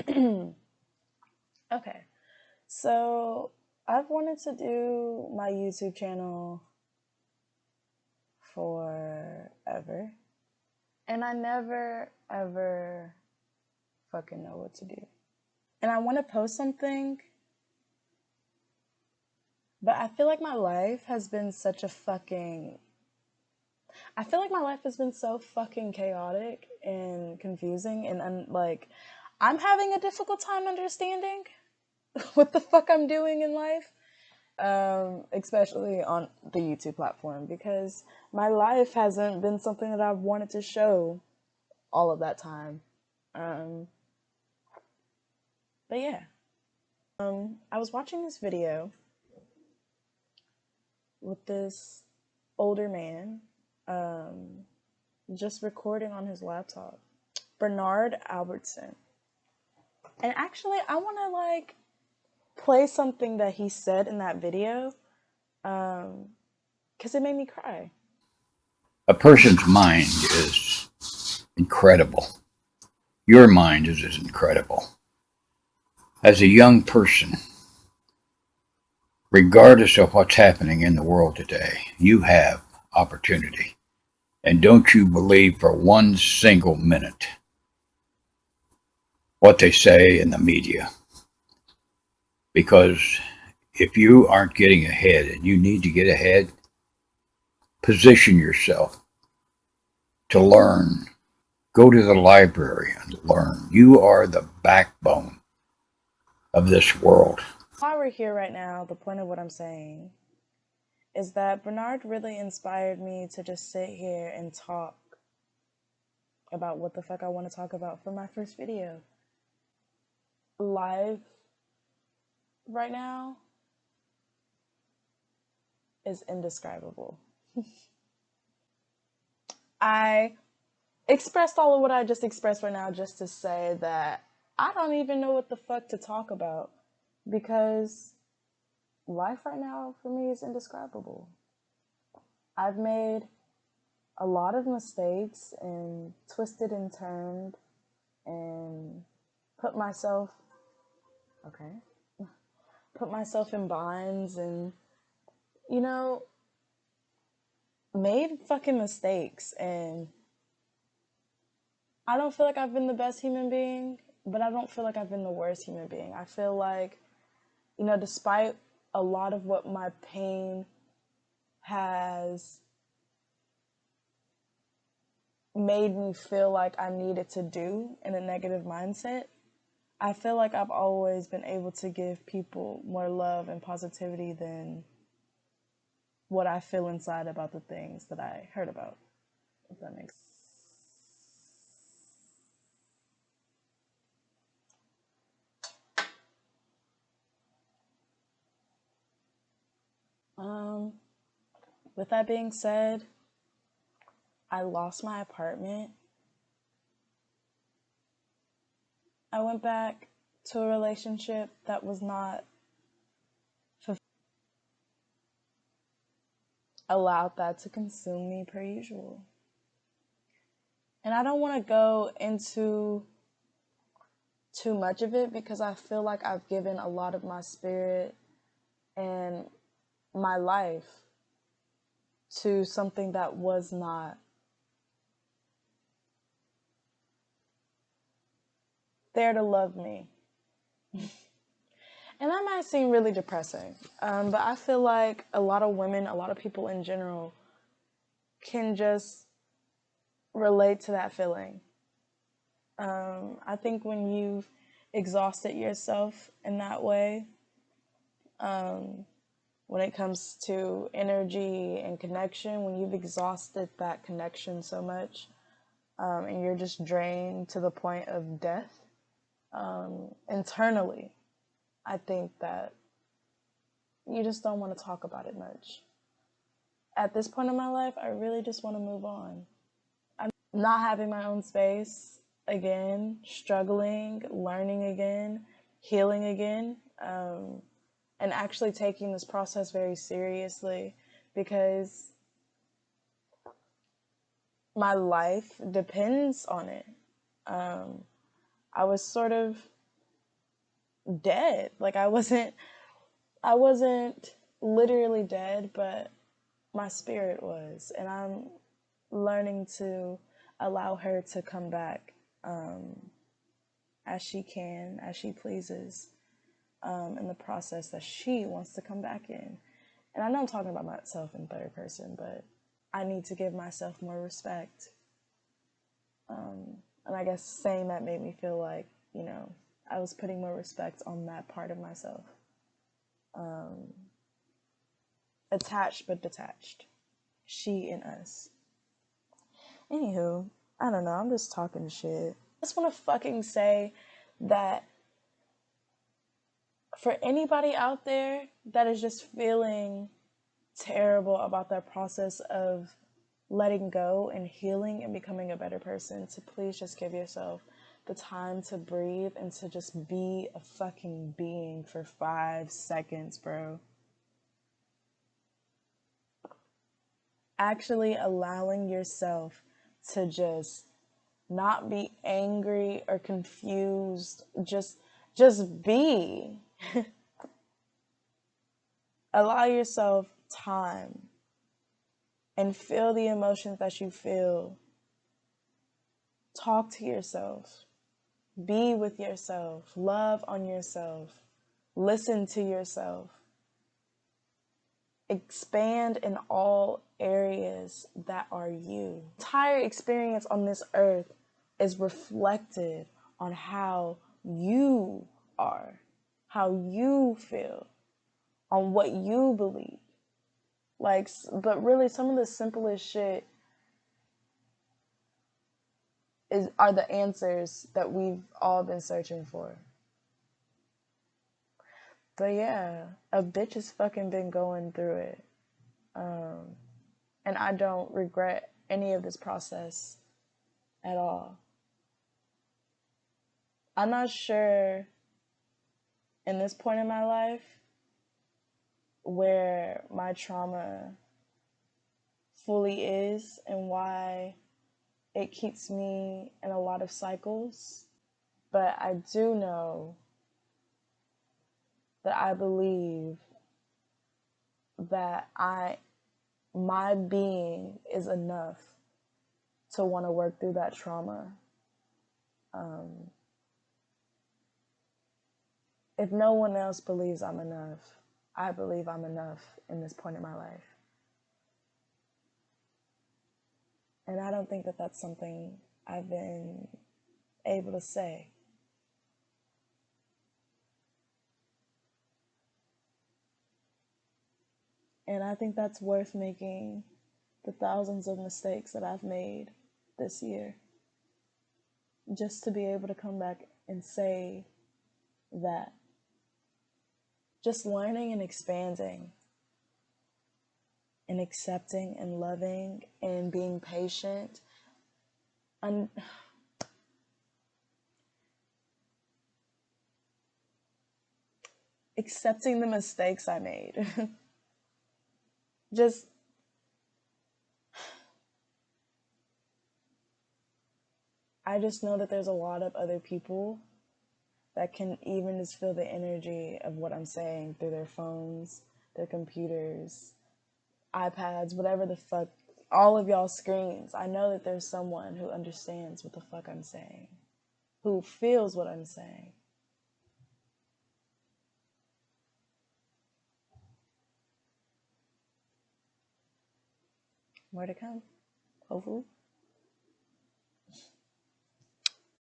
Okay, so I've wanted to do my YouTube channel forever, and I never ever fucking know what to do. And I want to post something, but I feel like my life has been such a fucking. I feel like my life has been so fucking chaotic and confusing, and I'm having a difficult time understanding what the fuck I'm doing in life. Especially on the YouTube platform, because my life hasn't been something that I've wanted to show all of that time. Um, but yeah, I was watching this video with this older man, um, just recording on his laptop, Bernard Albertson. And actually, I want to play something that he said in that video, because it made me cry. A person's mind is incredible. Your mind is as incredible. As a young person, regardless of what's happening in the world today, you have opportunity. And don't you believe for one single minute what they say in the media. Because if you aren't getting ahead and you need to get ahead, position yourself to learn. Go to the library and learn. You are the backbone of this world. Why we're here right now, the point of what I'm saying is that Bernard really inspired me to just sit here and talk about what the fuck I want to talk about for my first video. Live right now is indescribable. I expressed all of what I just expressed right now just to say that I don't even know what the fuck to talk about, because life right now for me is indescribable. I've made a lot of mistakes and twisted and turned and put myself okay put myself in binds and you know made fucking mistakes, and I don't feel like I've been the best human being, but I don't feel like I've been the worst human being. I feel like, despite a lot of what my pain has made me feel like I needed to do in a negative mindset, I feel like I've always been able to give people more love and positivity than what I feel inside about the things that I heard about, if that makes sense. Um, with that being said, I lost my apartment. I went back to a relationship that was not allowed that to consume me per usual. And I don't want to go into too much of it because I feel like I've given a lot of my spirit and my life to something that was not there to love me. And that might seem really depressing, but I feel like a lot of women, a lot of people in general, can just relate to that feeling. I think when you've exhausted yourself in that way, when it comes to energy and connection, when you've exhausted that connection so much, and you're just drained to the point of death, internally, I think that you just don't want to talk about it much. At this point in my life, I really just want to move on. I'm not having my own space again, struggling, learning again, healing again, and actually taking this process very seriously, because my life depends on it. I was sort of dead. Like I wasn't literally dead, but my spirit was. And I'm learning to allow her to come back as she can, as she pleases, in the process that she wants to come back in. And I know I'm talking about myself in third person, but I need to give myself more respect. And I guess saying that made me feel like, I was putting more respect on that part of myself. Attached but detached. She and us. Anywho, I don't know. I'm just talking shit. I just want to fucking say that for anybody out there that is just feeling terrible about that process of letting go and healing and becoming a better person, to please just give yourself the time to breathe and to just be a fucking being for 5 seconds, bro. Actually allowing yourself to just not be angry or confused, just be. Allow yourself time and feel the emotions that you feel. Talk to yourself. Be with yourself. Love on yourself. Listen to yourself. Expand in all areas that are you. The entire experience on this earth is reflected on how you are, how you feel, on what you believe. But really, some of the simplest shit are the answers that we've all been searching for. But yeah, a bitch has fucking been going through it. And I don't regret any of this process at all. I'm not sure in this point in my life where my trauma fully is and why it keeps me in a lot of cycles. But I do know that I believe that my being is enough to want to work through that trauma. If no one else believes I'm enough, I believe I'm enough in this point in my life. And I don't think that that's something I've been able to say. And I think that's worth making the thousands of mistakes that I've made this year. Just to be able to come back and say that. Just learning and expanding and accepting and loving and being patient. Accepting the mistakes I made. I just know that there's a lot of other people that can even just feel the energy of what I'm saying through their phones, their computers, iPads, whatever the fuck, all of y'all screens. I know that there's someone who understands what the fuck I'm saying, who feels what I'm saying. More to come, hopefully.